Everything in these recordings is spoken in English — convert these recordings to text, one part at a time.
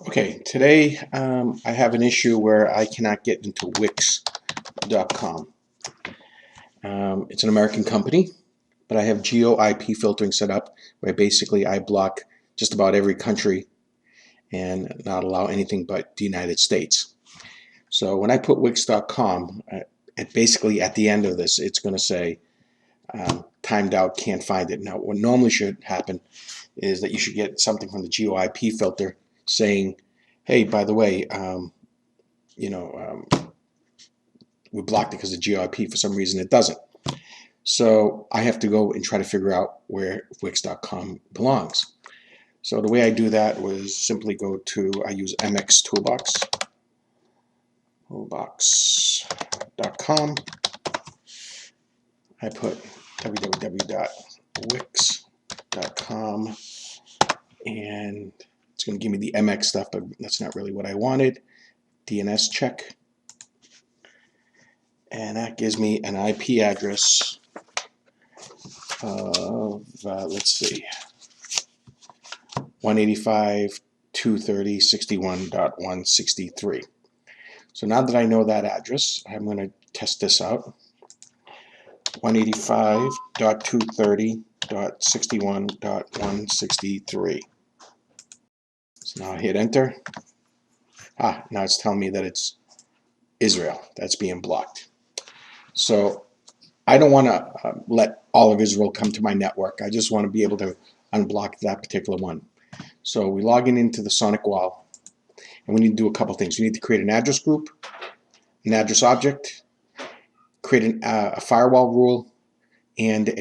Okay, today I have an issue where I cannot get into Wix.com. It's an American company, but I have Geo-IP filtering set up where basically I block just about every country and not allow anything but the United States. So when I put Wix.com, basically at the end of this, it's going to say timed out, can't find it. Now, what normally should happen is that you should get something from the Geo-IP filter saying, hey, by the way, we blocked it because of Geo-IP. For some reason, it doesn't. So I have to go and try to figure out where Wix.com belongs. So the way I do that was simply go to, I use MX Toolbox, toolbox.com. I put www.wix.com, and it's going to give me the MX stuff, but that's not really what I wanted. Dns Check. And that gives me an IP address of, let's see, 185.230.61.163. So now that I know that address, I'm going to test this out. 185.230.61.163. So now I hit enter. Now it's telling me that it's Israel that's being blocked. So I don't want to let all of Israel come to my network. I just want to be able to unblock that particular one. So we log into the Sonic Wall, and we need to do a couple things. We need to create an address group, an address object, create a firewall rule, and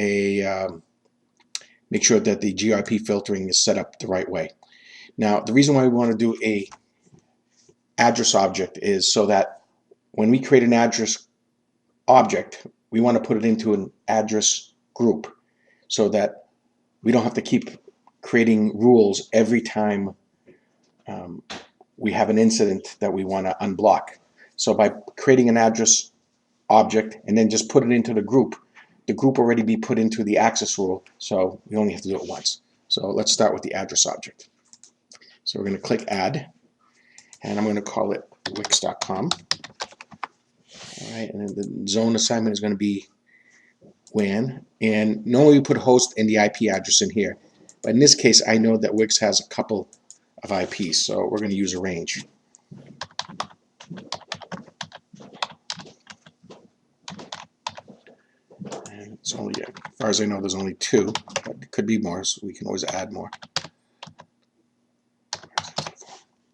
make sure that the Geo-IP filtering is set up the right way. Now, the reason why we want to do a address object is so that when we create an address object, we want to put it into an address group so that we don't have to keep creating rules every time we have an incident that we want to unblock. So by creating an address object and then just put it into the group already be put into the access rule, so we only have to do it once. So let's start with the address object. So we're going to click add, and I'm going to call it Wix.com. All right, and then the zone assignment is going to be WAN, and normally we put host and the IP address in here, but in this case I know that Wix has a couple of IPs, so we're going to use a range. And it's only, as far as I know, there's only 2, but it could be more, so we can always add more.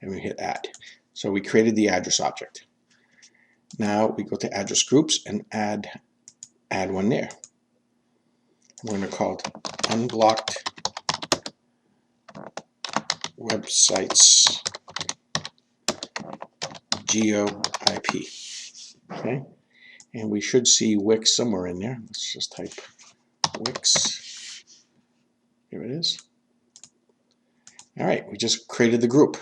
And we hit add. So we created the address object. Now we go to address groups and add one there. We're going to call it Unblocked Websites Geo-IP. Okay, and we should see Wix somewhere in there. Let's just type Wix. Here it is. All right, we just created the group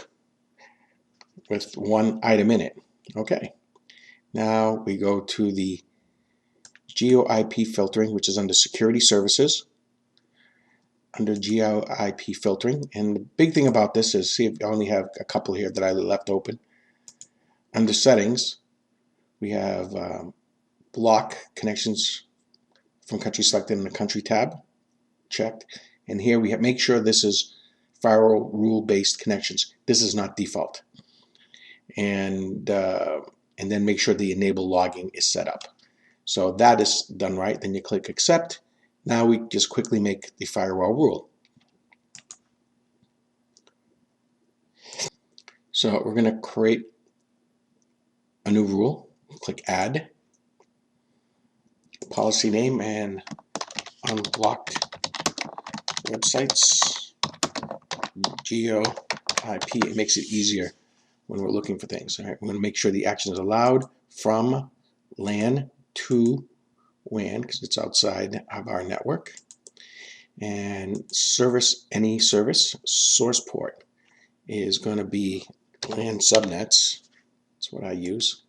with one item in it. Okay, now we go to the Geo-IP filtering, which is under Security Services, under Geo-IP filtering. And the big thing about this is, see, I only have a couple here that I left open. Under Settings, we have block connections from country selected in the country tab checked. And here we have, make sure this is firewall rule-based connections. This is not default. And then make sure the enable logging is set up. So that is done right. Then you click accept. Now we just quickly make the firewall rule. So we're going to create a new rule. Click add. Policy name and unblocked websites Geo-IP. It makes it easier when we're looking for things. All right, we're going to make sure the action is allowed from LAN to WAN because it's outside of our network. And service, any service, source port is going to be LAN subnets. That's what I use.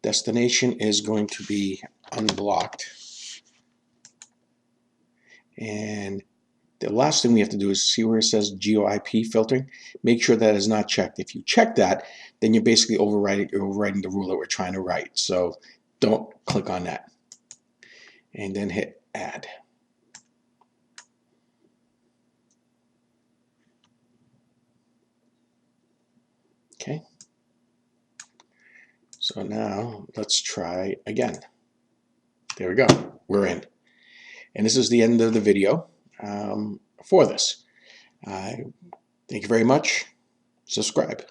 Destination is going to be unblocked. And The last thing we have to do is see where it says Geo-IP filtering. Make sure that is not checked. If you check that, then you're basically overwriting the rule that we're trying to write. So don't click on that. And then hit add. Okay. So now let's try again. There we go. We're in. And this is the end of the video for this. Thank you very much. Subscribe.